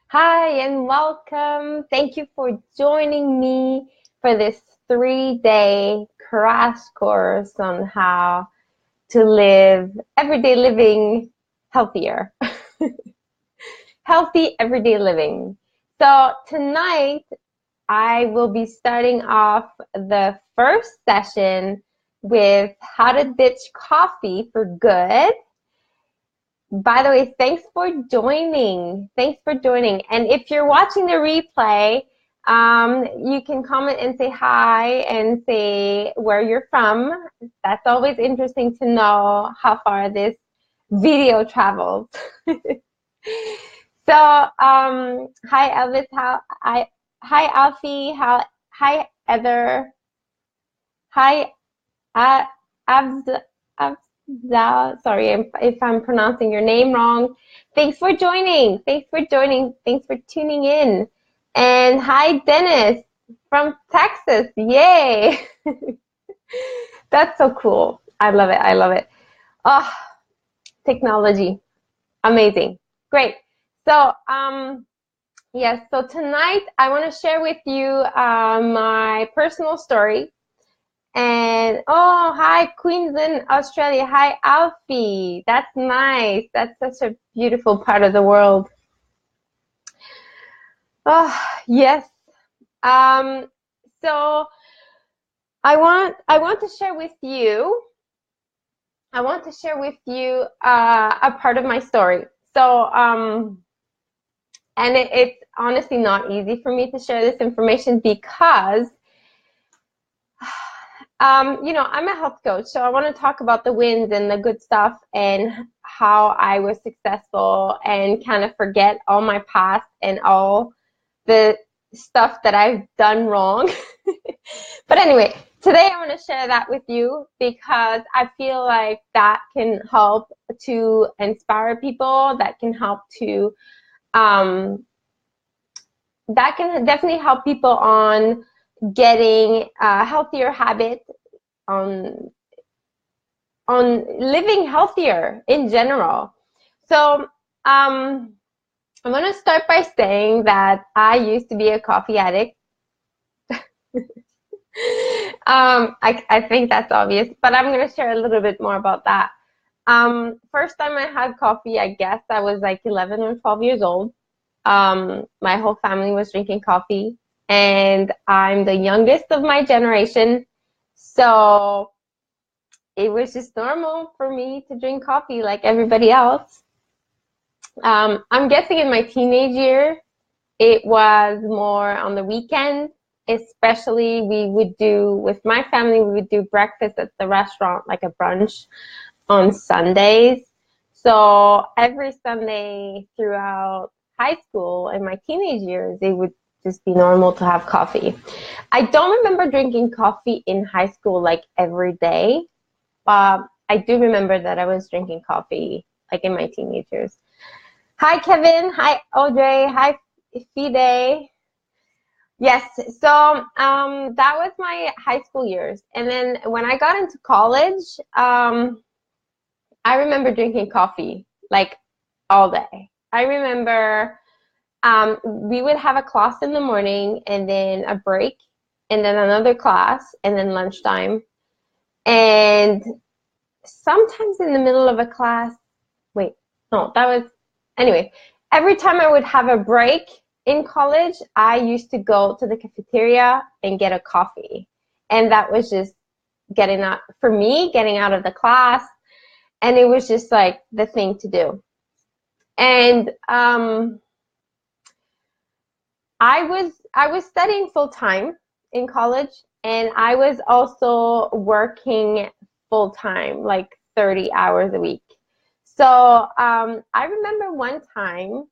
Hi and welcome. Thank you for joining me for this 3-day crash course on how to live everyday living healthier. Healthy everyday living. So tonight I will be starting off the first session with how to ditch coffee for good. By the way, thanks for joining. Thanks for joining. And if you're watching the replay, you can comment and say hi and say where you're from. That's always interesting to know how far this video travels. So, hi Elvis, hi Alfie, hi Heather, hi uh, Abs, sorry if I'm pronouncing your name wrong. Thanks for joining. Thanks for joining. Thanks for tuning in. And hi, Dennis from Texas. Yay. That's so cool. I love it. I love it. Oh, technology. Amazing. Great. So, yes, so tonight I want to share with you my personal story. And oh, hi, Queensland, Australia. Hi, Alfie. That's nice. That's such a beautiful part of the world. Oh, yes. So I want to share with you. I want to share with you a part of my story. So and it's honestly not easy for me to share this information because I'm a health coach, so I want to talk about the wins and the good stuff and how I was successful and kind of forget all my past and all the stuff that I've done wrong. But anyway, today I want to share that with you because I feel like that can help to inspire people, that can help to, that can definitely help people on getting a healthier habit, on living healthier in general. So I'm going to start by saying that I used to be a coffee addict. I think that's obvious, but I'm going to share a little bit more about that. First time I had coffee, I guess I was like 11 or 12 years old. My whole family was drinking coffee, and I'm the youngest of my generation. So it was just normal for me to drink coffee like everybody else. I'm guessing in my teenage year, it was more on the weekend, especially with my family, we would do breakfast at the restaurant, like a brunch on Sundays. So every Sunday throughout high school and my teenage years, it would just be normal to have coffee. I don't remember drinking coffee in high school like every day. I do remember that I was drinking coffee like in my teenage years. Hi, Kevin. Hi, Audrey. Hi, Fide. Yes, so that was my high school years. And then when I got into college, I remember drinking coffee like all day. I remember we would have a class in the morning and then a break and then another class and then lunchtime. And sometimes in the middle of a class, wait, no, that was, anyway, every time I would have a break in college, I used to go to the cafeteria and get a coffee. And that was just getting out, for me, getting out of the class. And it was just like the thing to do. And I was studying full time in college, and I was also working full time, like 30 hours a week. So I remember one time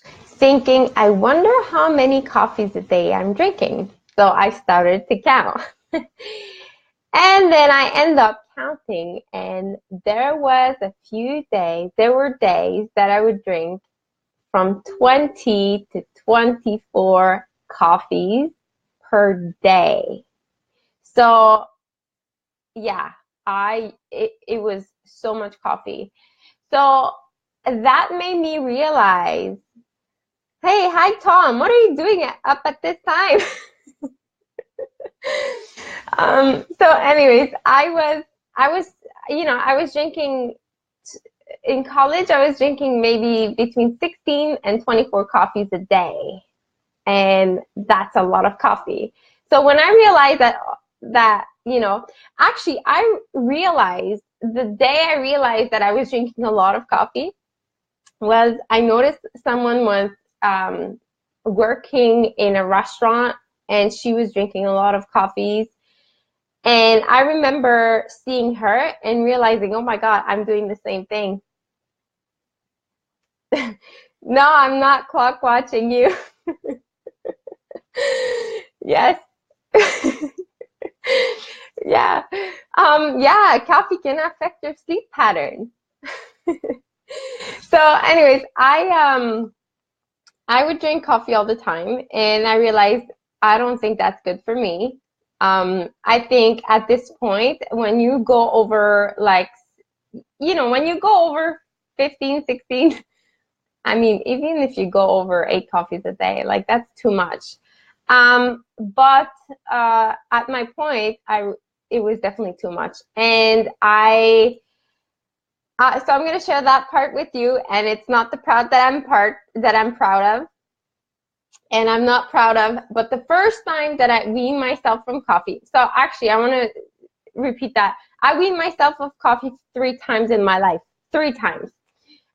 thinking, I wonder how many coffees a day I'm drinking. So I started to count. And then I end up counting, and there were days that I would drink from 20 to 24 coffees per day. So yeah, it was so much coffee. So that made me realize Hey, hi Tom. What are you doing up at this time? So anyways, I was, I was drinking in college. I was drinking maybe between 16 and 24 coffees a day, and that's a lot of coffee. So when I realized that, actually, I realized the day I realized that I was drinking a lot of coffee was I noticed someone was um, working in a restaurant and she was drinking a lot of coffees. And I remember seeing her and realizing, oh my God, I'm doing the same thing. No, I'm not clock watching you. Yes. Yeah. Yeah, coffee can affect your sleep pattern. So anyways, I would drink coffee all the time, and I realized I don't think that's good for me. I think at this point, when you go over like, when you go over 15, 16, I mean, even if you go over 8 coffees a day, like that's too much. But at my point, it was definitely too much, and so I'm going to share that part with you, and it's not the proud that I'm proud of, and I'm not proud of, but the first time that I weaned myself from coffee. So actually, I want to repeat that. I weaned myself of coffee 3 times in my life, 3 times.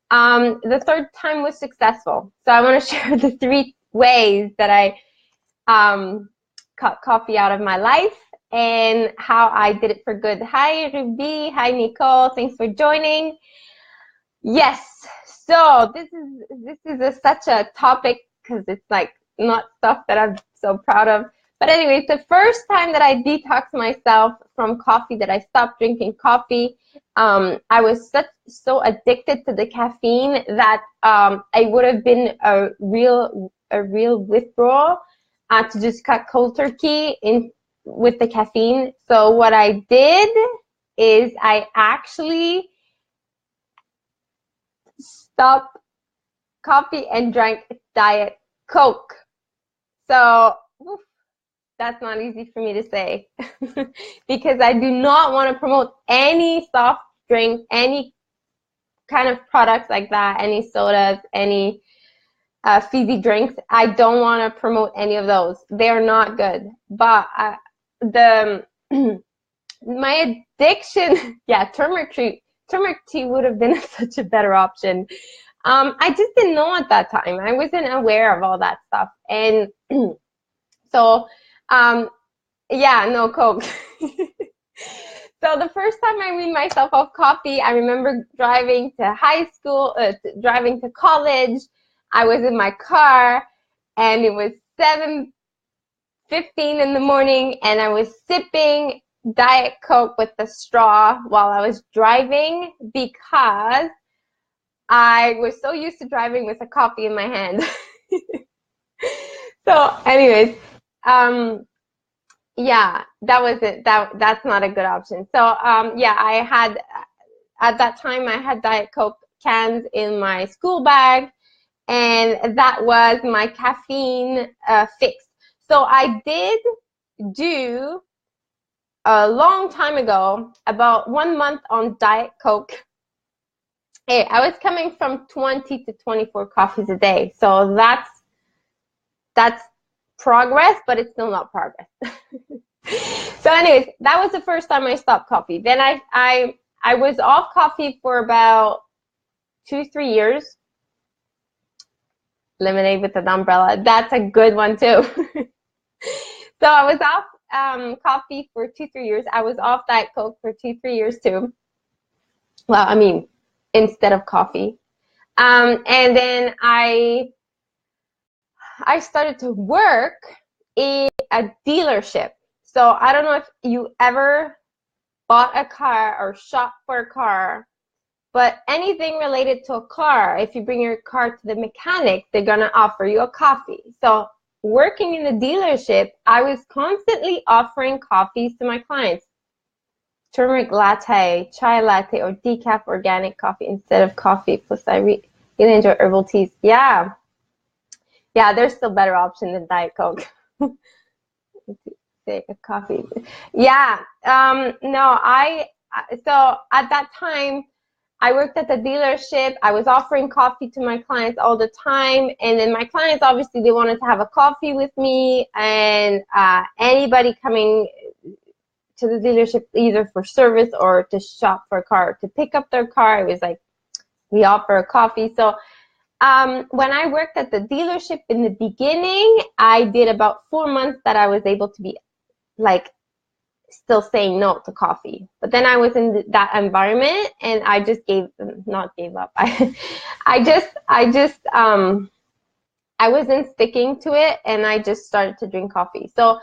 The third time was successful. So I want to share the 3 ways that I cut coffee out of my life and how I did it for good. Hi, Ruby. Hi, Nicole. Thanks for joining. Yes. So this is such a topic because it's like not stuff that I'm so proud of. But anyways, the first time that I detoxed myself from coffee, that I stopped drinking coffee, I was so addicted to the caffeine that it would have been a real withdrawal to just cut cold turkey in with the caffeine. So what I did is I actually stopped coffee and drank Diet Coke. So oof, that's not easy for me to say because I do not want to promote any soft drink, any kind of products like that, any sodas, any fizzy drinks. I don't want to promote any of those. They're not good. But the my addiction, yeah, turmeric tea would have been such a better option. I just didn't know at that time. I wasn't aware of all that stuff. And so, yeah, no Coke. So the first time I weaned myself off coffee, I remember driving to high school, driving to college. I was in my car and it was 7:15 in the morning and I was sipping Diet Coke with the straw while I was driving because I was so used to driving with a coffee in my hand. So anyways, yeah, that was it. That's not a good option. So yeah, I had at that time I had Diet Coke cans in my school bag, and that was my caffeine fix. So I did do a long time ago, about 1 month on Diet Coke. Hey, I was coming from 20 to 24 coffees a day. So that's progress, but it's still not progress. So anyways, that was the first time I stopped coffee. Then I was off coffee for about 2-3 years. Lemonade with an umbrella. That's a good one too. So I was off coffee for 2-3 years. I was off Diet Coke for 2-3 years too. Well, I mean, instead of coffee. And then I started to work in a dealership. So I don't know if you ever bought a car or shopped for a car, but anything related to a car, if you bring your car to the mechanic, they're gonna offer you a coffee. So working in the dealership, I was constantly offering coffees to my clients. Turmeric latte, chai latte, or decaf organic coffee instead of coffee. Plus, I really enjoy herbal teas. Yeah. Yeah, there's still better option than Diet Coke. Say a coffee. Yeah. No, so at that time I worked at the dealership. I was offering coffee to my clients all the time. And then my clients, obviously, they wanted to have a coffee with me. And anybody coming to the dealership, either for service or to shop for a car, to pick up their car, it was like, we offer a coffee. So when I worked at the dealership in the beginning, I did about 4 months that I was able to be like still saying no to coffee. But then I was in that environment and I just not gave up. I wasn't sticking to it and I just started to drink coffee. So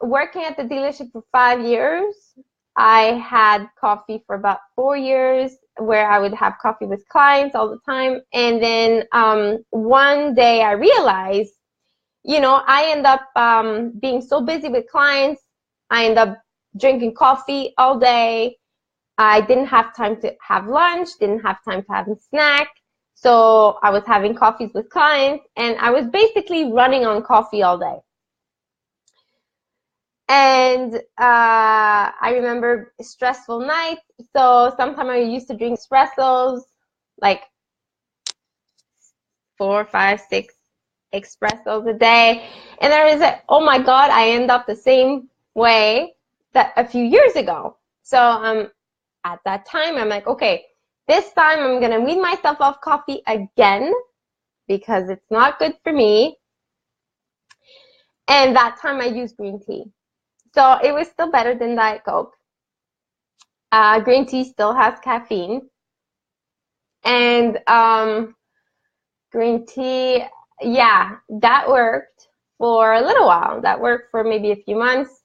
working at the dealership for 5 years, I had coffee for about 4 years where I would have coffee with clients all the time. And then one day I realized, I end up being so busy with clients. I end up drinking coffee all day. I didn't have time to have lunch, didn't have time to have a snack. So I was having coffees with clients and I was basically running on coffee all day. And I remember stressful nights. So sometimes I used to drink espressos, like 4, 5, 6 espressos a day. And there is oh my God, I end up the same way that a few years ago. So at that time, I'm like, okay, this time I'm going to wean myself off coffee again because it's not good for me. And that time I used green tea. So it was still better than Diet Coke. Green tea still has caffeine. And green tea, yeah, that worked for a little while. That worked for maybe a few months.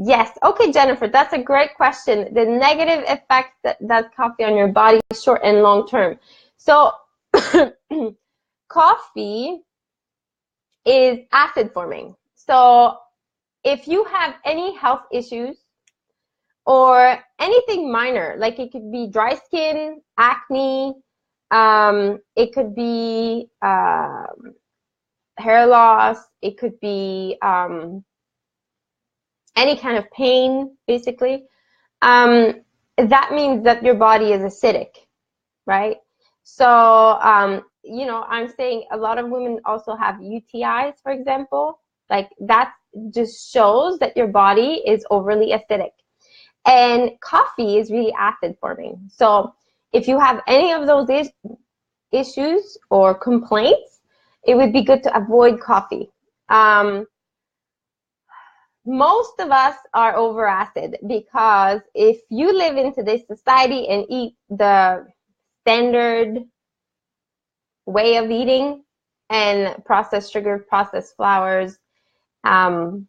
Yes. Okay, Jennifer, that's a great question. The negative effects that does coffee on your body, short and long term. So coffee is acid forming. So if you have any health issues or anything minor, like it could be dry skin, acne, it could be hair loss, it could be any kind of pain, basically, that means that your body is acidic, right? So, I'm saying a lot of women also have UTIs, for example. Like that just shows that your body is overly acidic. And coffee is really acid forming. So if you have any of those issues or complaints, it would be good to avoid coffee. Most of us are over acid because if you live in today's society and eat the standard way of eating and processed sugar, processed flours, more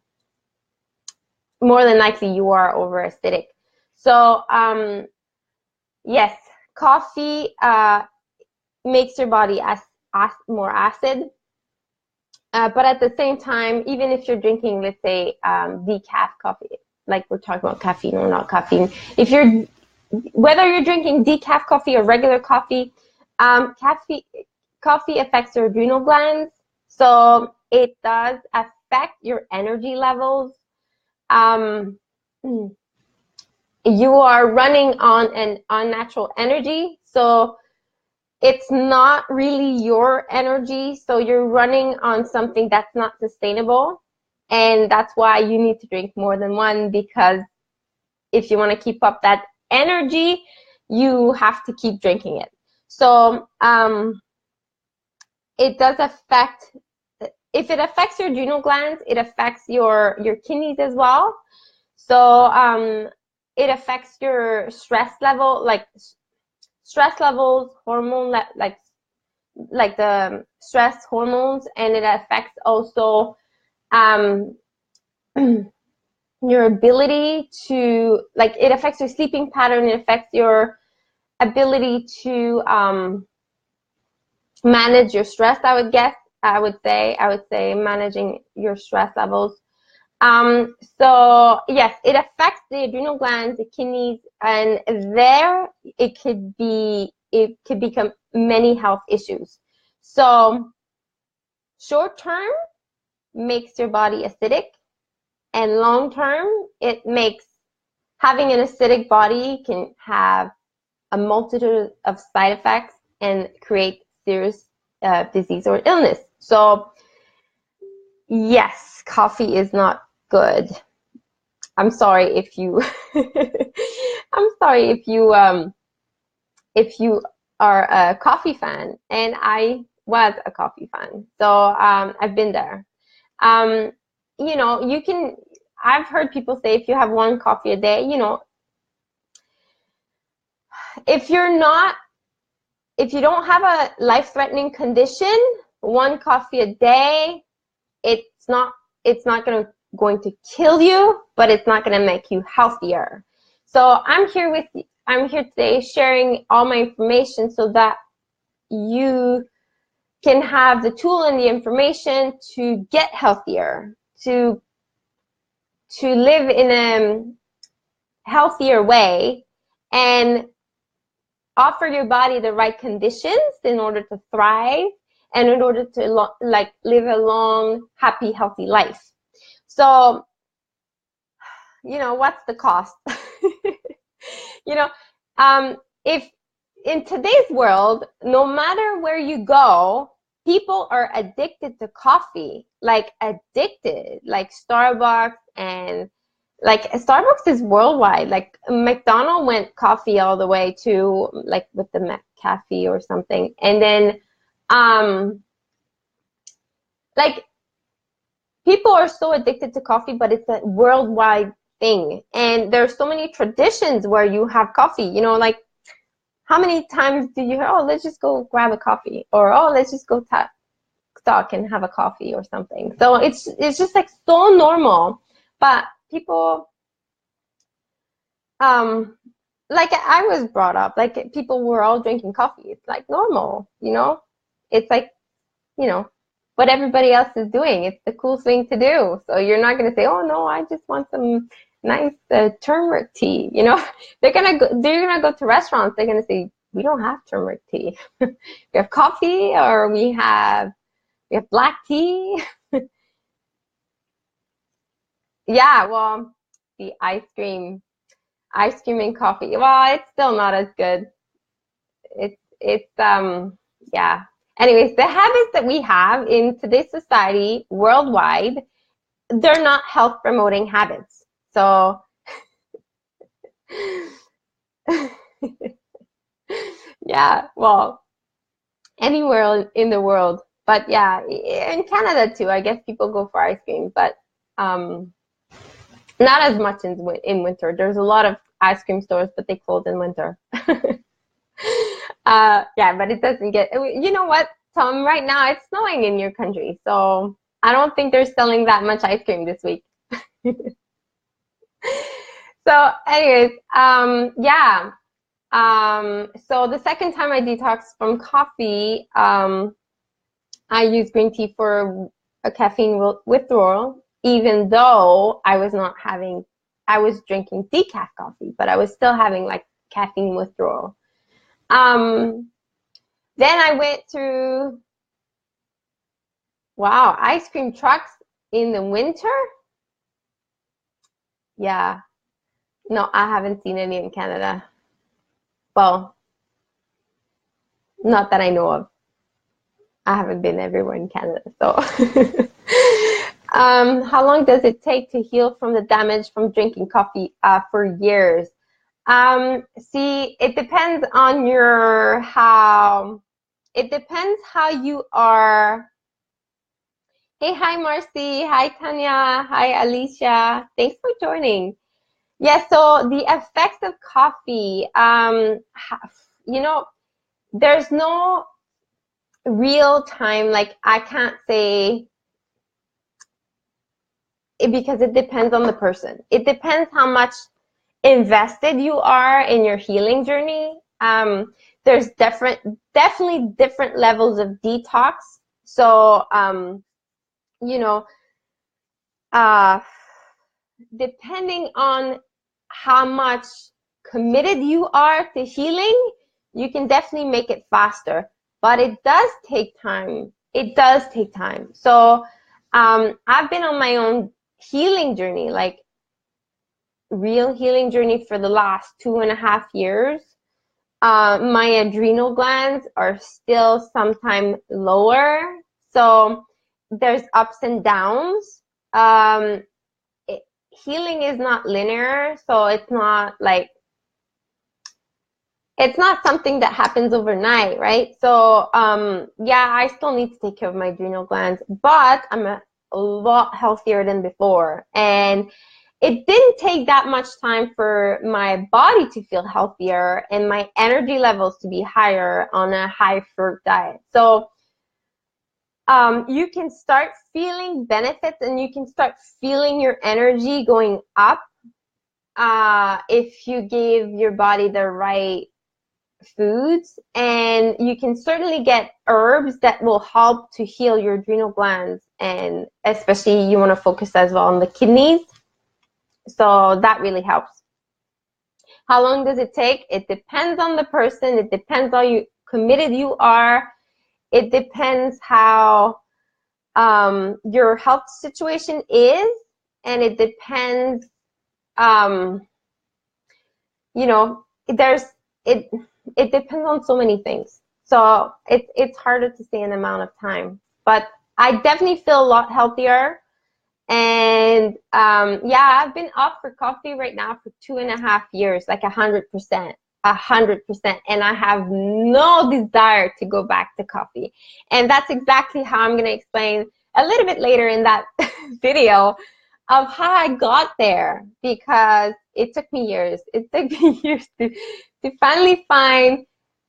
than likely you are over acidic. So yes, coffee makes your body more acid. But at the same time, even if you're drinking, let's say, decaf coffee, like we're talking about caffeine or not caffeine, whether you're drinking decaf coffee or regular coffee, coffee affects your adrenal glands, so it does affect your energy levels. You are running on an unnatural energy, so it's not really your energy, so you're running on something that's not sustainable, and that's why you need to drink more than one, because if you want to keep up that energy, you have to keep drinking it. So it does affect, if it affects your adrenal glands, it affects your kidneys as well. So it affects your stress level, like stress levels, hormone, like the stress hormones, and it affects also your ability to, like, it affects your sleeping pattern, it affects your ability to manage your stress, I would say managing your stress levels. So yes, it affects the adrenal glands, the kidneys, and there it could be it could become many health issues. So short term makes your body acidic, and long term it makes having an acidic body can have a multitude of side effects and create serious disease or illness. So yes, coffee is not good. I'm sorry if you I'm sorry if you are a coffee fan, and I was a coffee fan. So I've been there. You know, I've heard people say if you have one coffee a day, you know, if you don't have a life-threatening condition, one coffee a day, it's not going to kill you, but it's not going to make you healthier. So I'm here today sharing all my information so that you can have the tool and the information to get healthier, to live in a healthier way, and offer your body the right conditions in order to thrive and in order to live a long, happy, healthy life. So, you know, what's the cost? You know, if in today's world, no matter where you go, people are addicted to coffee, like addicted, like Starbucks, and like Starbucks is worldwide. Like McDonald's went coffee all the way to like with the McCafe or something. And then like people are so addicted to coffee, but it's a worldwide thing. And there's so many traditions where you have coffee, you know, like how many times do you hear, oh, let's just go grab a coffee, or oh, let's just go talk and have a coffee or something. So it's just like so normal. But people like I was brought up, like people were all drinking coffee. It's like normal, you know? It's like, you know, what everybody else is doing. It's the cool thing to do. So you're not going to say, oh no, I just want some nice turmeric tea. You know, they're gonna go to restaurants. They're gonna say, we don't have turmeric tea. We have coffee, or we have black tea. Yeah, well, the ice cream and coffee. Well, it's still not as good. It's yeah. Anyways, the habits that we have in today's society worldwide, they're not health promoting habits. So yeah, well, anywhere in the world, but yeah, in Canada too, I guess people go for ice cream, but not as much in winter. There's a lot of ice cream stores, but they close in winter. Yeah, but it doesn't get, you know what, Tom, right now it's snowing in your country, so I don't think they're selling that much ice cream this week. So anyways, yeah. So the second time I detoxed from coffee, I used green tea for a caffeine withdrawal, even though I was drinking decaf coffee, but I was still having like caffeine withdrawal. Then I went through, wow, ice cream trucks in the winter. Yeah, no, I haven't seen any in Canada. Well, not that I know of. I haven't been everywhere in Canada, so. How long does it take to heal from the damage from drinking coffee? For years. See, it depends on it depends how you are. Hey, hi, Marcy. Hi, Tanya. Hi, Alicia. Thanks for joining. Yeah, so the effects of coffee, you know, there's no real time, like I can't say it, because it depends on the person. It depends how much invested you are in your healing journey. There's definitely different levels of detox. So, you know, depending on how much committed you are to healing, You can definitely make it faster, but it does take time. It does take time. So I've been on my own healing journey, like real healing journey for the last 2.5 years. My adrenal glands are still sometimes lower. So there's ups and downs. Healing is not linear, so it's not something that happens overnight, right? So yeah, I still need to take care of my adrenal glands, but I'm a lot healthier than before. And it didn't take that much time for my body to feel healthier and my energy levels to be higher on a high fruit diet. So you can start feeling benefits and you can start feeling your energy going up if you give your body the right foods. And you can certainly get herbs that will help to heal your adrenal glands, and especially you want to focus as well on the kidneys. So that really helps. How long does it take? It depends on the person. It depends how committed you are. It depends how your health situation is, and it depends, you know, it depends on so many things. So it's harder to say an amount of time, but I definitely feel a lot healthier. And yeah, I've been off for coffee right now for 2.5 years, like 100%, 100%. And I have no desire to go back to coffee. And that's exactly how I'm going to explain a little bit later in that video of how I got there, because it took me years. It took me years to finally find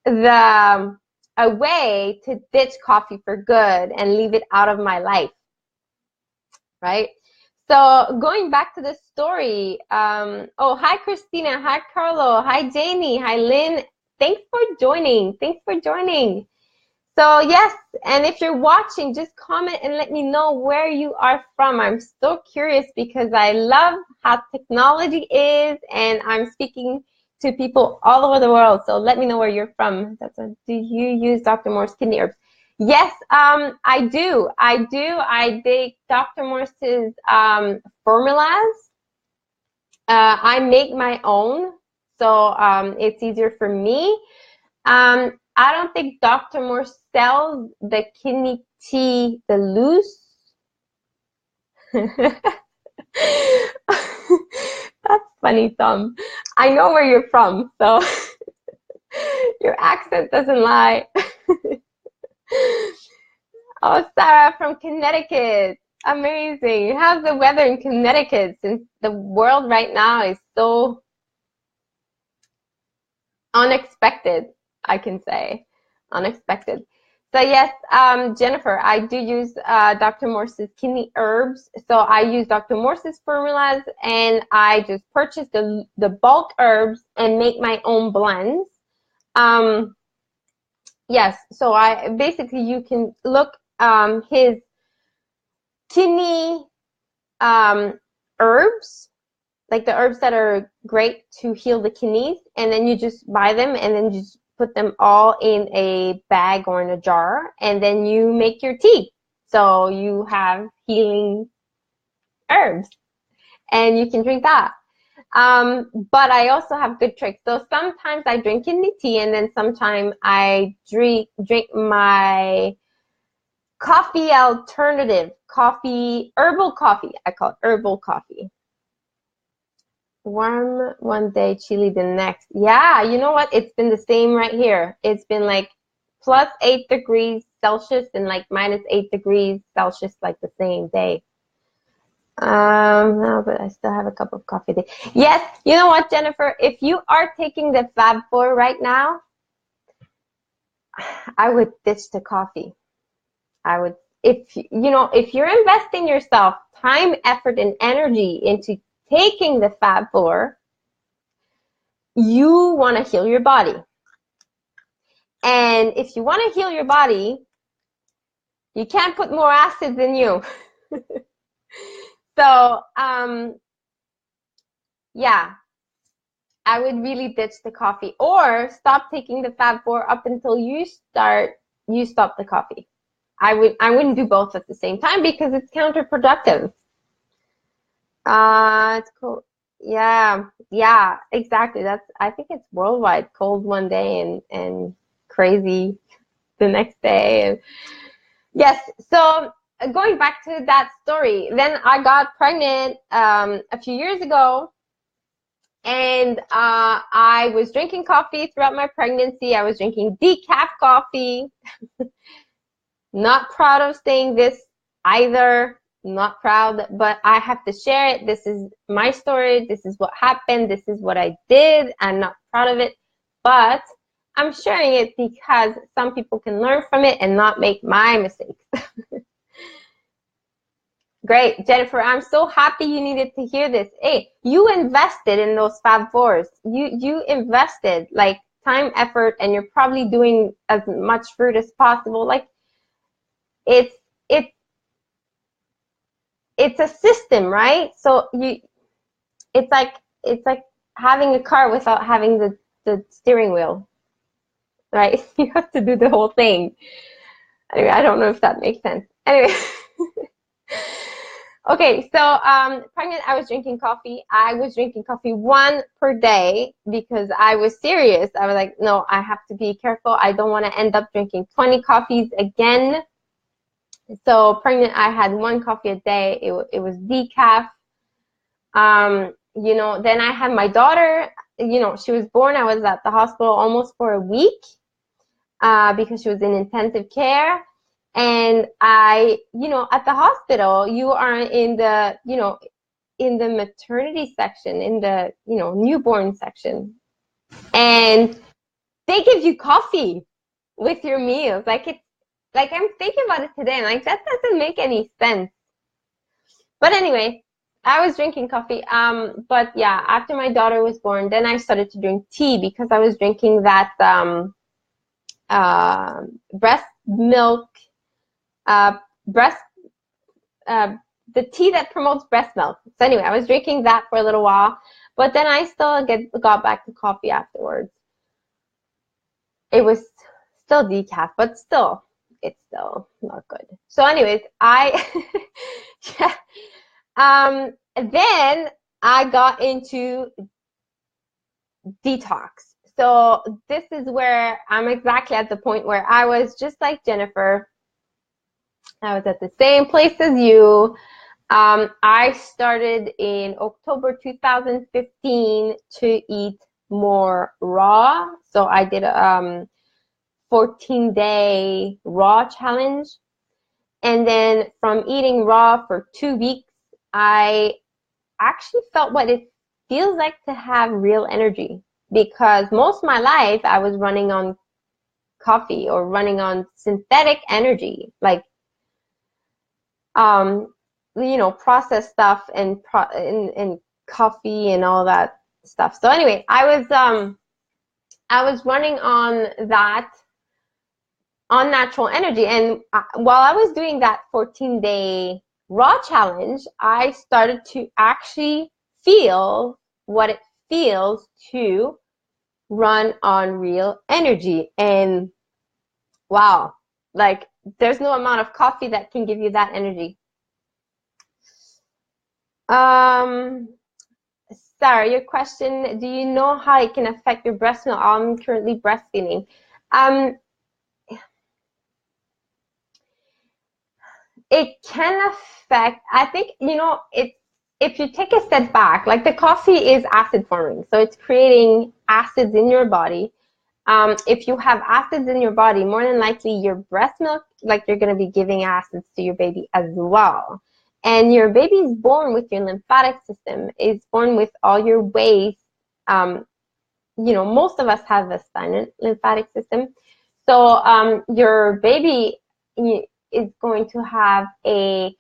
a way to ditch coffee for good and leave it out of my life. Right? So going back to the story, oh, hi, Christina. Hi, Carlo. Hi, Jamie. Hi, Lynn. Thanks for joining. Thanks for joining. So yes, and if you're watching, just comment and let me know where you are from. I'm so curious because I love how technology is, and I'm speaking to people all over the world. So let me know where you're from. Do you use Dr. Moore's kidney herbs? Yes, I do. I take Dr. Morse's formulas. I make my own, so it's easier for me. I don't think Dr. Morse sells the kidney tea, the loose. That's funny, Tom. I know where you're from, so your accent doesn't lie. Oh, Sarah from Connecticut. Amazing. How's the weather in Connecticut, since the world right now is so unexpected, I can say. Unexpected. So yes, Jennifer, I do use Dr. Morse's kidney herbs. So I use Dr. Morse's formulas, and I just purchase the bulk herbs and make my own blends. Yes, so you can look his kidney herbs, like the herbs that are great to heal the kidneys, and then you just buy them and then just put them all in a bag or in a jar, and then you make your tea. So you have healing herbs and you can drink that. But I also have good tricks. So sometimes I drink kidney tea, and then sometimes I drink my coffee alternative, herbal coffee. I call it herbal coffee. Warm one day, chilly the next. Yeah, you know what? It's been the same right here. It's been like plus 8 degrees Celsius and like minus 8 degrees Celsius, like the same day. No, but I still have a cup of coffee today. Yes, you know what, Jennifer? If you are taking the Fab4 right now, I would ditch the coffee. I would, if you're investing yourself time, effort, and energy into taking the Fab4, you want to heal your body. And if you want to heal your body, you can't put more acid than you. So, yeah. I would really ditch the coffee or stop taking the Fab4 up until you stop the coffee. I wouldn't do both at the same time because it's counterproductive. It's cool. Yeah, yeah, exactly. I think it's worldwide. Cold one day and crazy the next day. And yes, so going back to that story, then I got pregnant a few years ago, and I was drinking coffee throughout my pregnancy. I was drinking decaf coffee. Not proud of saying this either. Not proud, but I have to share it. This is my story. This is what happened. This is what I did. I'm not proud of it, but I'm sharing it because some people can learn from it and not make my mistakes. Great, Jennifer, I'm so happy you needed to hear this. Hey, you invested in those Fab4s. You invested like time, effort, and you're probably doing as much fruit as possible. Like it's a system, right? So it's like having a car without having the steering wheel, right? You have to do the whole thing. Anyway, I don't know if that makes sense. Anyway. Okay, so pregnant, I was drinking coffee. I was drinking coffee 1 per day because I was serious. I was like, no, I have to be careful. I don't want to end up drinking 20 coffees again. So pregnant, I had 1 coffee a day. It was decaf. You know, then I had my daughter. You know, she was born. I was at the hospital almost for a week because she was in intensive care. And you know, at the hospital, you are in the, you know, in the maternity section, in the, you know, newborn section. And they give you coffee with your meals. Like I'm thinking about it today, and like that doesn't make any sense. But anyway, I was drinking coffee. But yeah, after my daughter was born, then I started to drink tea because I was drinking that breast milk. The tea that promotes breast milk. So anyway, I was drinking that for a little while, but then I still got back to coffee afterwards. It was still decaf, but still, it's still not good. So anyways, then I got into detox. So this is where I'm exactly at the point where I was just like Jennifer. I was at the same place as you. I started in October 2015 to eat more raw. So I did a 14-day raw challenge. And then from eating raw for 2 weeks, I actually felt what it feels like to have real energy. Because most of my life, I was running on coffee or running on synthetic energy. Like, you know, processed stuff and coffee and all that stuff. So anyway, I was running on that unnatural energy, and while I was doing that 14-day raw challenge, I started to actually feel what it feels to run on real energy. And wow, like there's no amount of coffee that can give you that energy. Sarah, your question, do you know how it can affect your breast milk? I'm currently breastfeeding. It can affect, I think, you know, if you take a step back, like the coffee is acid forming, so it's creating acids in your body. If you have acids in your body, more than likely your breast milk, like you're going to be giving acids to your baby as well. And your baby is born with your lymphatic system, is born with all your waste. You know, most of us have a silent lymphatic system. So your baby is going to have a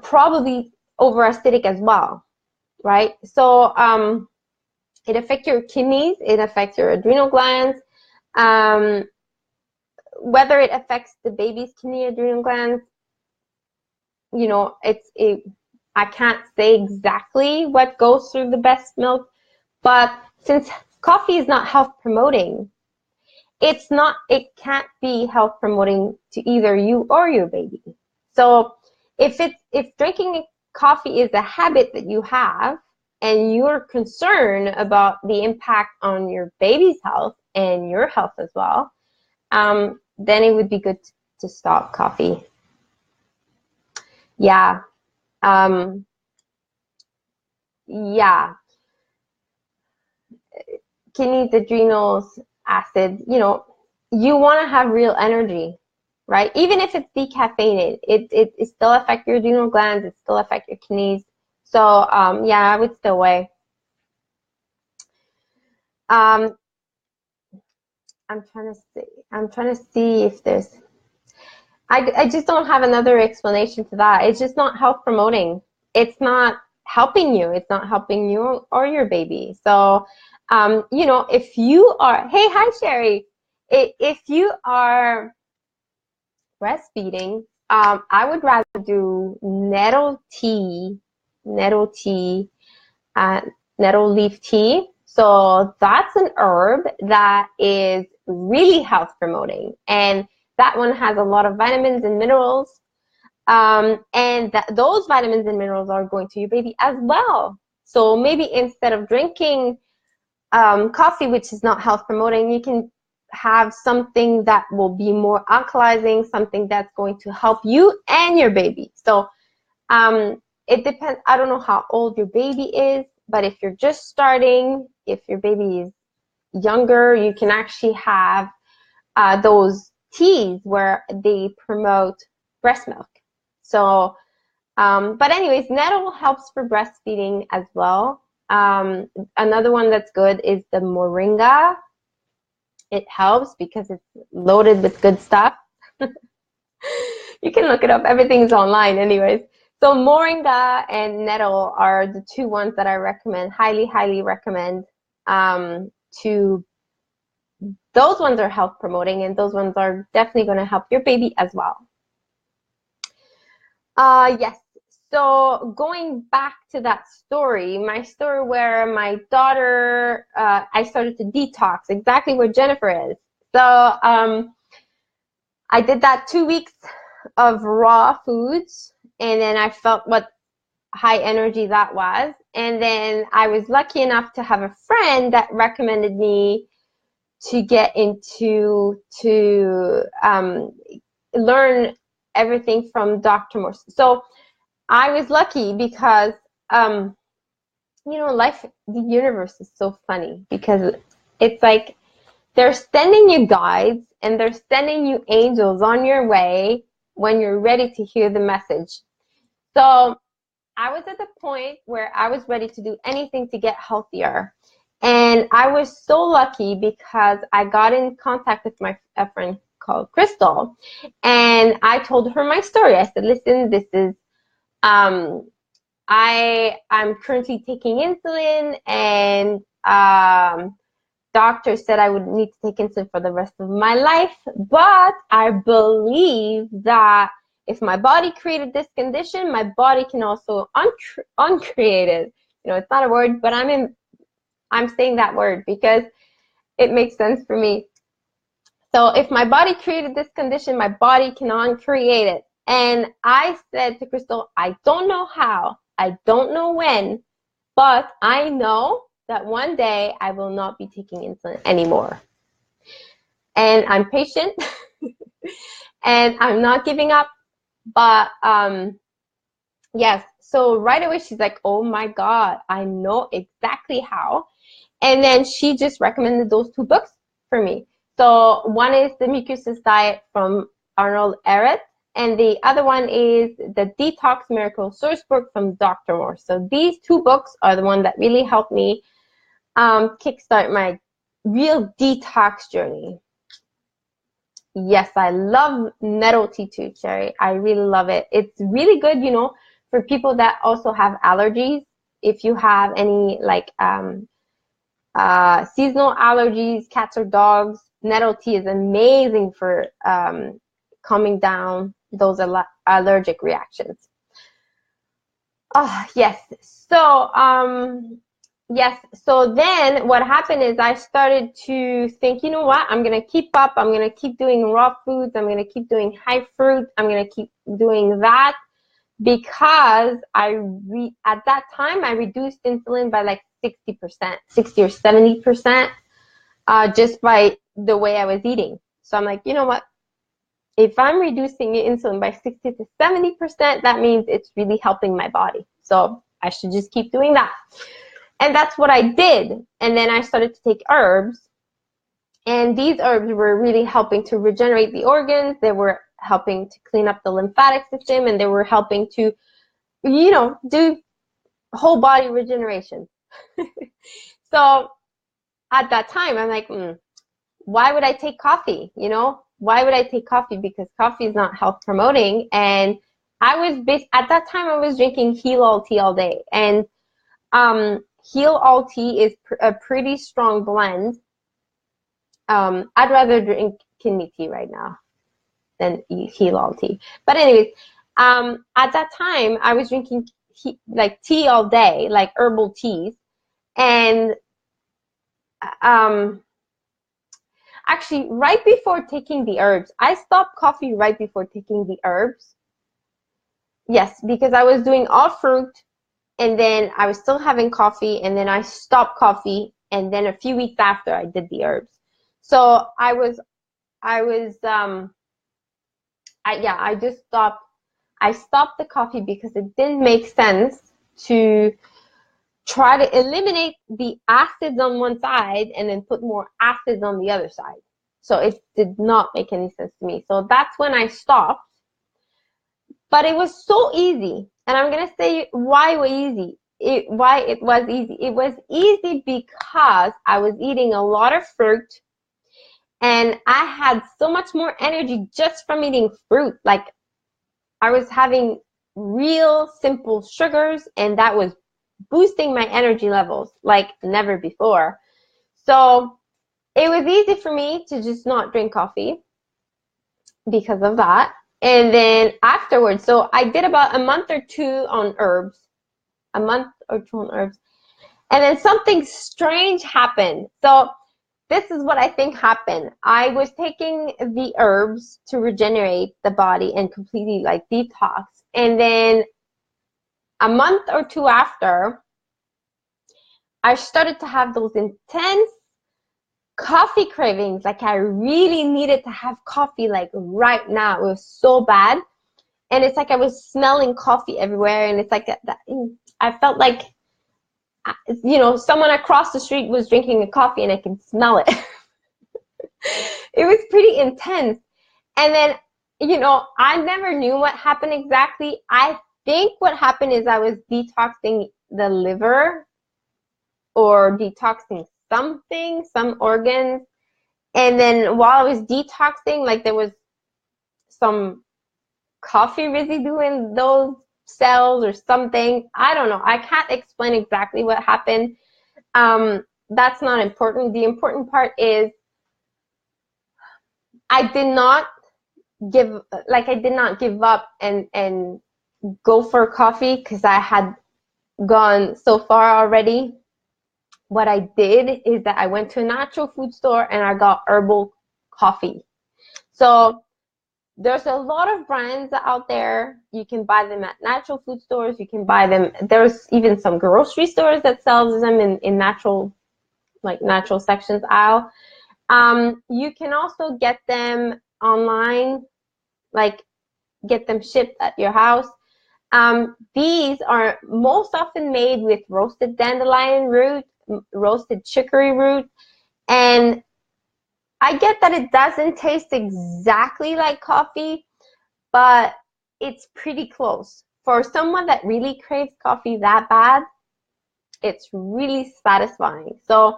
probably over acidic as well, right? So it affects your kidneys, it affects your adrenal glands. Whether it affects the baby's kidney adrenal glands, you know, I can't say exactly what goes through the breast milk, but since coffee is not health promoting, it can't be health promoting to either you or your baby. So if drinking coffee is a habit that you have and you're concerned about the impact on your baby's health and your health as well, then it would be good to stop coffee. Yeah. Yeah. Kidneys, adrenals, acid, you want to have real energy, right? Even if it's decaffeinated, it still affects your adrenal glands, it still affects your kidneys. So yeah, I would still weigh. I'm trying to see if there's, I just don't have another explanation to that. It's just not health promoting. It's not helping you. It's not helping you or your baby. So, if you are, hey, hi, Sherry. If you are breastfeeding, I would rather do nettle tea, uh, nettle leaf tea. So that's an herb that is really health promoting, and that one has a lot of vitamins and minerals, and those vitamins and minerals are going to your baby as well. So maybe instead of drinking coffee, which is not health promoting, you can have something that will be more alkalizing, something that's going to help you and your baby. So it depends. I don't know how old your baby is, but if you're just starting, if your baby is younger, you can actually have those teas where they promote breast milk. So, but anyways, nettle helps for breastfeeding as well. Another one that's good is the moringa. It helps because it's loaded with good stuff. You can look it up. Everything's online anyways. So moringa and nettle are the two ones that I recommend, highly, highly recommend. To those ones are health promoting, and those ones are definitely going to help your baby as well. Yes. So going back to that story, my story where my daughter, I started to detox, exactly where Jennifer is. So I did that 2 weeks of raw foods, and then I felt what high energy that was. And then I was lucky enough to have a friend that recommended me to get into to learn everything from Dr. Morse. So I was lucky because life, the universe is so funny because it's like they're sending you guides and they're sending you angels on your way when you're ready to hear the message. So I was at the point where I was ready to do anything to get healthier. And I was so lucky because I got in contact with a friend called Crystal, and I told her my story. I said, listen, this is, I'm currently taking insulin, and doctor said I would need to take insulin for the rest of my life, but I believe that if my body created this condition, my body can also uncreate it. It's not a word, but I'm saying that word because it makes sense for me. So if my body created this condition, my body can uncreate it. And I said to Crystal, I don't know how, I don't know when, but I know that one day I will not be taking insulin anymore. And I'm patient and I'm not giving up. But yes, so right away she's like, oh my God, I know exactly how. And then she just recommended those 2 books for me. So one is The Mucusless Diet from Arnold Ehret, and the other one is The Detox Miracle Source Book from Dr. Morse. So these 2 books are the ones that really helped me kickstart my real detox journey. Yes, I love nettle tea too, Cherry. I really love it. It's really good, for people that also have allergies. If you have any seasonal allergies, cats or dogs, nettle tea is amazing for calming down those allergic reactions. Oh, yes. So, yes. So then what happened is I started to think, you know what? I'm going to keep up. I'm going to keep doing raw foods. I'm going to keep doing high fruit. I'm going to keep doing that because at that time I reduced insulin by like 60%, 60 or 70%, just by the way I was eating. So I'm like, you know what? If I'm reducing insulin by 60 to 70%, that means it's really helping my body. So I should just keep doing that. And that's what I did. And then I started to take herbs. And these herbs were really helping to regenerate the organs. They were helping to clean up the lymphatic system. And they were helping to, do whole body regeneration. So at that time, I'm like, why would I take coffee? Why would I take coffee? Because coffee is not health promoting. And at that time I was drinking Heal All Tea all day. And Heal All Tea is a pretty strong blend. I'd rather drink kidney tea right now than Heal All Tea. But anyways, at that time I was drinking like tea all day, like herbal teas. And actually, right before taking the herbs, I stopped coffee right before taking the herbs. Yes, because I was doing all fruit, and then I was still having coffee, and then I stopped coffee, and then a few weeks after I did the herbs. So I just stopped. I stopped the coffee because it didn't make sense to try to eliminate the acids on one side and then put more acids on the other side. So it did not make any sense to me. So that's when I stopped. But it was so easy. And I'm going to say why it was easy. Why it was easy. It was easy because I was eating a lot of fruit. And I had so much more energy just from eating fruit. Like I was having real simple sugars, and that was boosting my energy levels like never before. So it was easy for me to just not drink coffee because of that. And then afterwards, so I did about a month or two on herbs, and then something strange happened. So this is what I think happened. I was taking the herbs to regenerate the body and completely like detox. And then a month or two after, I started to have those intense coffee cravings. Like I really needed to have coffee like right now. It was so bad. And it's like I was smelling coffee everywhere. And it's like I felt like, someone across the street was drinking a coffee and I can smell it. It was pretty intense. And then, I never knew what happened exactly. I think what happened is I was detoxing the liver or detoxing some organs. And then while I was detoxing, like there was some coffee residue in those cells or something. I don't know. I can't explain exactly what happened. That's not important. The important part is I did not give up and go for coffee because I had gone so far already. What I did is that I went to a natural food store and I got herbal coffee. So there's a lot of brands out there. You can buy them at natural food stores. You can buy them. There's even some grocery stores that sells them in natural sections aisle. You can also get them online, like get them shipped at your house. These are most often made with roasted dandelion root, roasted chicory root, and I get that it doesn't taste exactly like coffee, but it's pretty close. For someone that really craves coffee that bad, it's really satisfying. So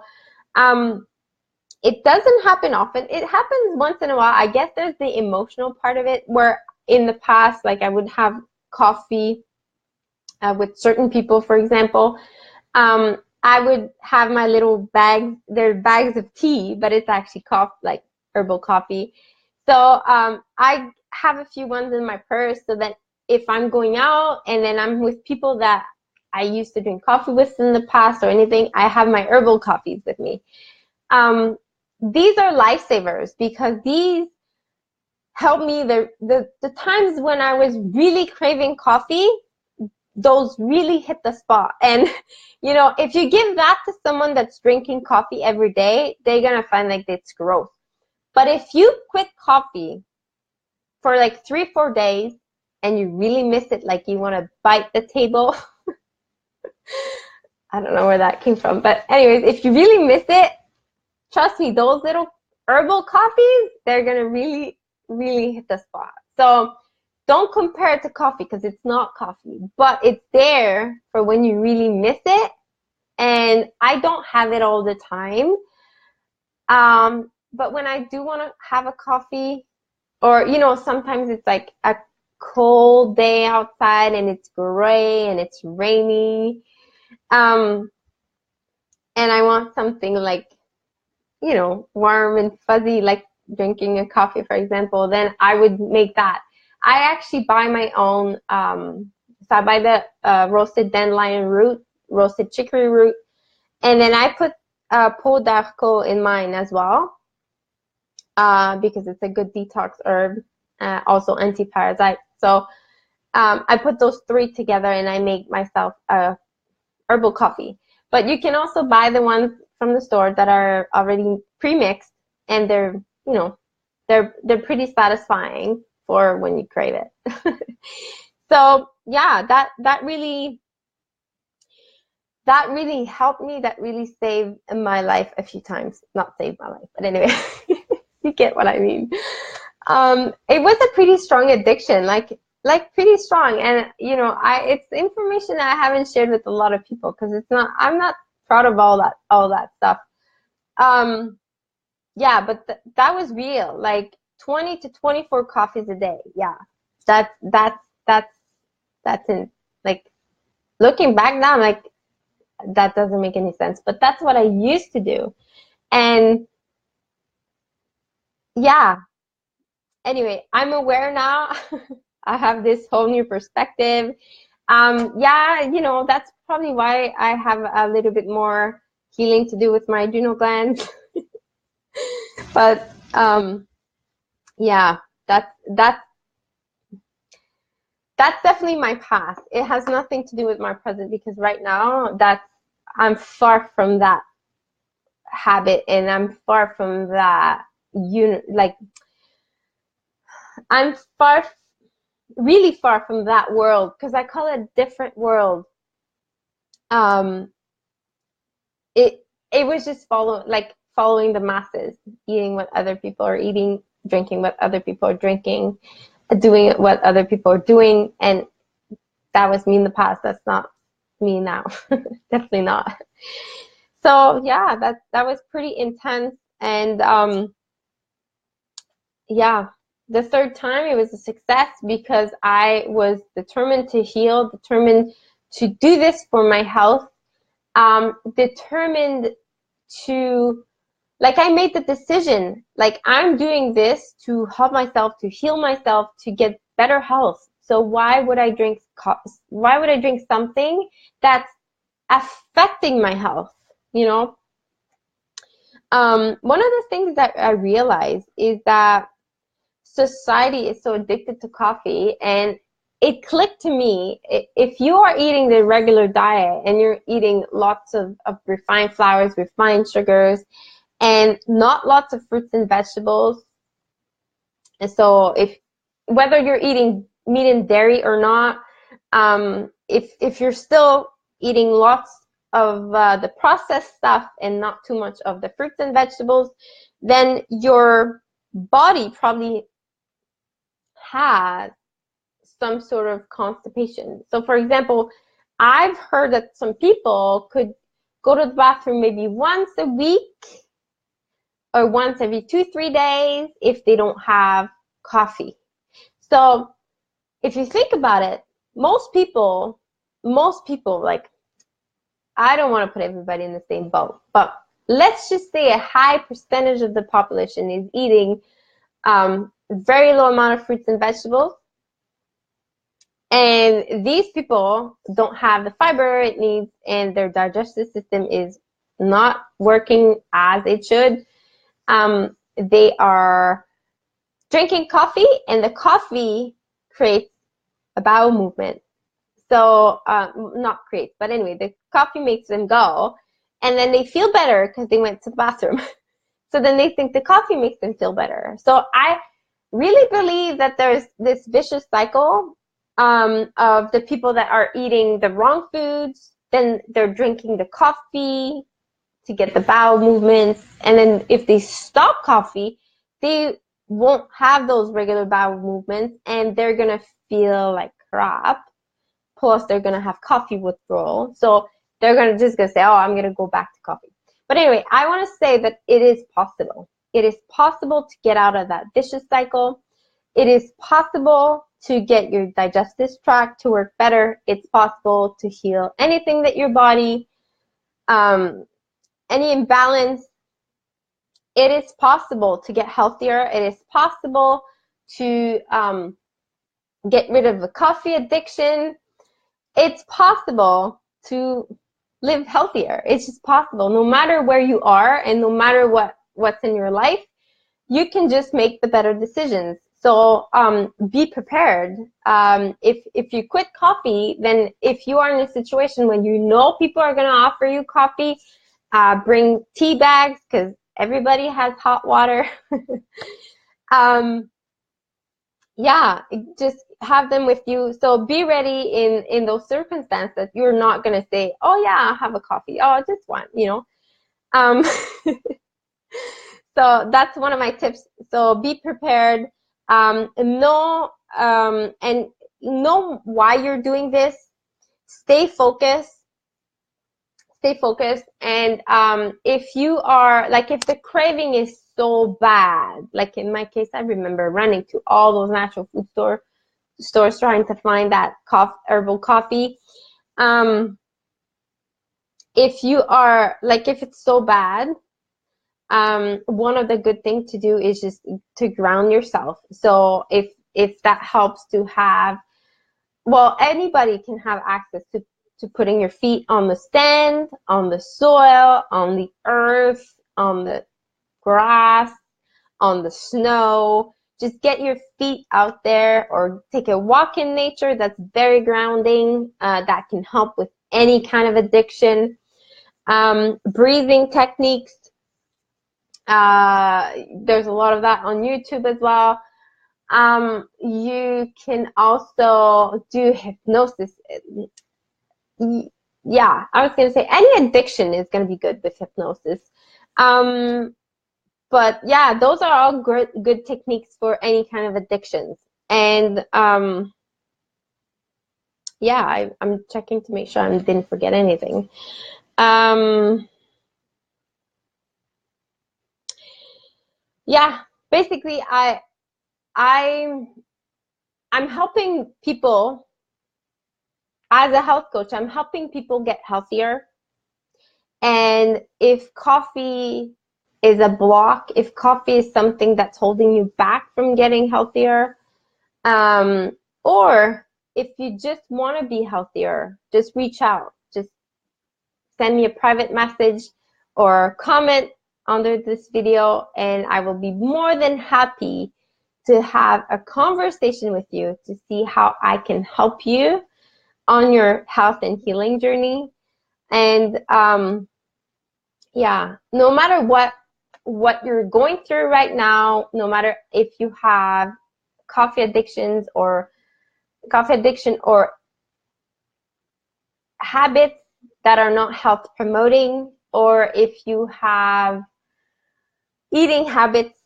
it doesn't happen often. It happens once in a while. I guess there's the emotional part of it where in the past, like I would have coffee with certain people, for example. I would have my little bags. They're bags of tea, but it's actually coffee, like herbal coffee. So I have a few ones in my purse so that if I'm going out and then I'm with people that I used to drink coffee with in the past or anything, I have my herbal coffees with me. These are lifesavers because these help me. The times when I was really craving coffee, those really hit the spot. And you know, if you give that to someone that's drinking coffee every day, they're gonna find like it's gross. But if you quit coffee for like 3-4 days and you really miss it, like you want to bite the table, I don't know where that came from, but anyways, if you really miss it, trust me, those little herbal coffees, they're gonna really, really hit the spot. So don't compare it to coffee because it's not coffee, but it's there for when you really miss it. And I don't have it all the time. But when I do want to have a coffee, or, you know, sometimes it's like a cold day outside and it's gray and it's rainy. And I want something like, you know, warm and fuzzy, like drinking a coffee, for example, then I would make that. I actually buy my own, so I buy the roasted dandelion root, roasted chicory root, and then I put peau d'arco in mine as well, because it's a good detox herb, also anti-parasite. So I put those three together and I make myself a herbal coffee. But you can also buy the ones from the store that are already pre-mixed, and they're, you know, they're pretty satisfying for when you crave it. So yeah, that really helped me. That really saved my life a few times. Not saved my life, but anyway, you get what I mean. It was a pretty strong addiction, like pretty strong. And you know, it's information that I haven't shared with a lot of people because I'm not proud of all that stuff. Yeah, but that was real, like 20 to 24 coffees a day. Yeah, that's in, like, looking back now, I'm like, that doesn't make any sense, but that's what I used to do. And yeah, anyway, I'm aware now. I have this whole new perspective. Yeah, you know, that's probably why I have a little bit more healing to do with my adrenal glands. But yeah, that's definitely my past. It has nothing to do with my present, because right now I'm far from that habit, and I'm far from that I'm really far from that world, because I call it a different world. It was just following the masses, eating what other people are eating, drinking what other people are drinking, doing what other people are doing, and that was me in the past. That's not me now. Definitely not. So yeah, that was pretty intense. And yeah, the third time it was a success because I was determined to heal, determined to do this for my health, determined to, like, I made the decision, like, I'm doing this to help myself, to heal myself, to get better health. So why would I drink something that's affecting my health, you know? One of the things that I realized is that society is so addicted to coffee, and it clicked to me. If you are eating the regular diet and you're eating lots of refined flours, refined sugars, and not lots of fruits and vegetables, and so whether you're eating meat and dairy or not, if you're still eating lots of the processed stuff and not too much of the fruits and vegetables, then your body probably has some sort of constipation. So for example, I've heard that some people could go to the bathroom maybe once a week or once every 2-3 days if they don't have coffee. So if you think about it, most people, like, I don't want to put everybody in the same boat, but let's just say a high percentage of the population is eating very low amount of fruits and vegetables. And these people don't have the fiber it needs, and their digestive system is not working as it should. They are drinking coffee, and the coffee creates a bowel movement. So, not creates, but anyway, the coffee makes them go, and then they feel better because they went to the bathroom. So then they think the coffee makes them feel better. So I really believe that there's this vicious cycle of the people that are eating the wrong foods, then they're drinking the coffee to get the bowel movements, and then if they stop coffee, they won't have those regular bowel movements, and they're gonna feel like crap. Plus, they're gonna have coffee withdrawal, so they're gonna say, "Oh, I'm gonna go back to coffee." But anyway, I want to say that it is possible. It is possible to get out of that vicious cycle. It is possible to get your digestive tract to work better. It's possible to heal anything that your body, any imbalance. It is possible to get healthier. It is possible to get rid of the coffee addiction. It's possible to live healthier. It's just possible. No matter where you are and no matter what's in your life, you can just make the better decisions. So be prepared. If you quit coffee, then if you are in a situation when you know people are going to offer you coffee, bring tea bags because everybody has hot water. Yeah, just have them with you. So be ready in those circumstances. You're not going to say, "Oh yeah, I'll have a coffee. Oh, just one," So that's one of my tips. So be prepared. Know and know why you're doing this. Stay focused. Stay focused. And if you are, like, if the craving is so bad, like in my case, I remember running to all those natural food stores trying to find that herbal coffee. If you are, like, if it's so bad, one of the good things to do is just to ground yourself. So if that helps to have, well, anybody can have access to putting your feet on the stand, on the soil, on the earth, on the grass, on the snow. Just get your feet out there or take a walk in nature. That's very grounding. That can help with any kind of addiction. Breathing techniques. There's a lot of that on YouTube as well. You can also do hypnosis. Yeah, I was going to say any addiction is going to be good with hypnosis. But yeah, those are all good techniques for any kind of addictions. And yeah, I'm checking to make sure I didn't forget anything. Yeah, basically I'm helping people as a health coach. I'm helping people get healthier. And if coffee is a block, if coffee is something that's holding you back from getting healthier, or if you just want to be healthier, just reach out. Just send me a private message or comment under this video, and I will be more than happy to have a conversation with you to see how I can help you on your health and healing journey. And yeah, no matter what you're going through right now, no matter if you have coffee addiction or habits that are not health promoting, or if you have eating habits,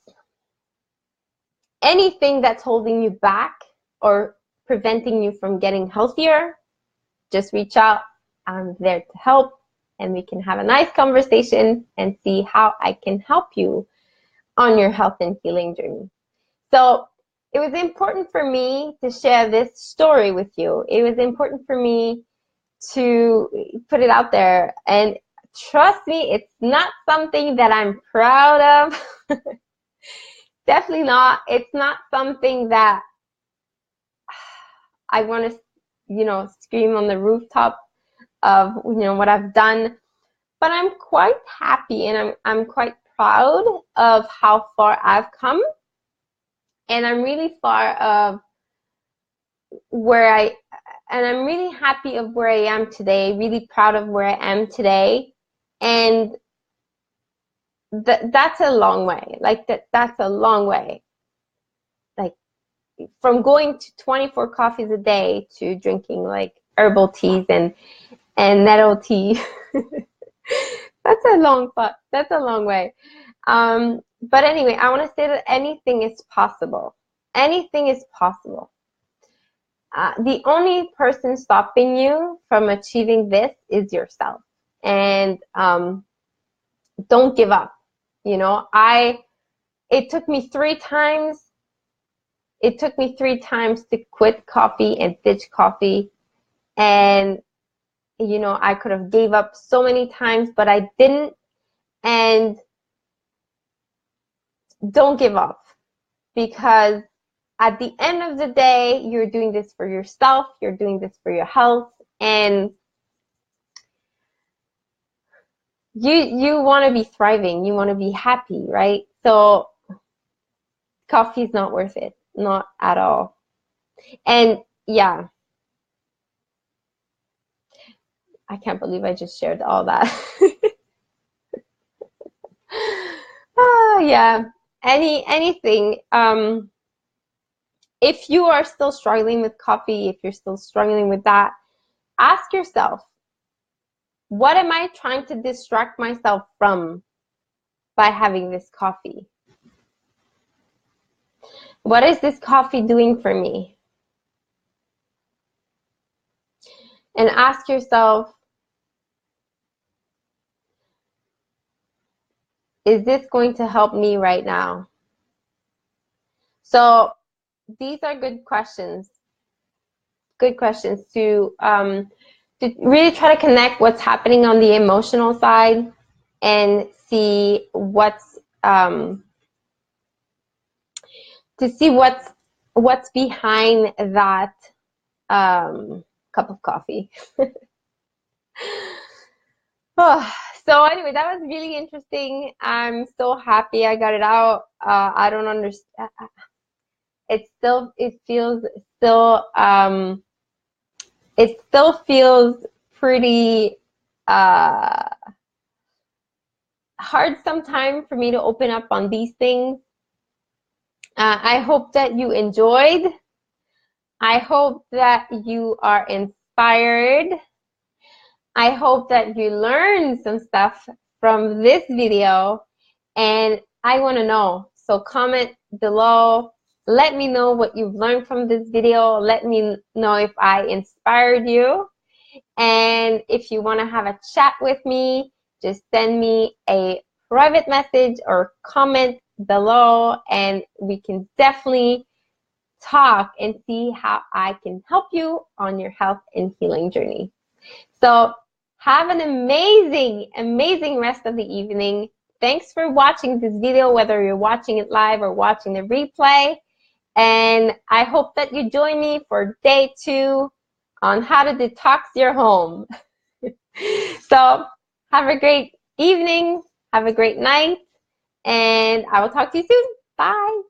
anything that's holding you back or preventing you from getting healthier, just reach out. I'm there to help, and we can have a nice conversation and see how I can help you on your health and healing journey. So it was important for me to share this story with you. It was important for me to put it out there. And trust me, it's not something that I'm proud of. Definitely not. It's not something that I want to you know, scream on the rooftop of, you know, what I've done, but I'm quite happy and I'm quite proud of how far I've come, and I'm really far of and I'm really happy of where I am today, really proud of where I am today, and that's a long way. Like that's a long way. Like from going to 24 coffees a day to drinking like herbal teas and nettle tea. That's a long way. But anyway, I want to say that anything is possible. Anything is possible. The only person stopping you from achieving this is yourself. And don't give up. You know, it took me 3 times. It took me 3 times to quit coffee and ditch coffee. And, you know, I could have gave up so many times, but I didn't. And don't give up, because at the end of the day, you're doing this for yourself, you're doing this for your health, and you want to be thriving, you want to be happy, right? So coffee is not worth it, not at all. And yeah, I can't believe I just shared all that. Yeah, anything. If you are still struggling with coffee, if you're still struggling with that, ask yourself, what am I trying to distract myself from by having this coffee? What is this coffee doing for me? And ask yourself, is this going to help me right now? So these are good questions. Good questions to really try to connect what's happening on the emotional side and see what's behind that cup of coffee. Oh, so anyway, that was really interesting. I'm so happy I got it out. I don't understand. It still feels pretty hard sometimes for me to open up on these things. I hope that you enjoyed. I hope that you are inspired. I hope that you learned some stuff from this video, and I want to know. So comment below. Let me know what you've learned from this video. Let me know if I inspired you. And if you want to have a chat with me, just send me a private message or comment below, and we can definitely talk and see how I can help you on your health and healing journey. So have an amazing, amazing rest of the evening. Thanks for watching this video, whether you're watching it live or watching the replay. And I hope that you join me for day 2 on how to detox your home. So have a great evening, have a great night, and I will talk to you soon. Bye.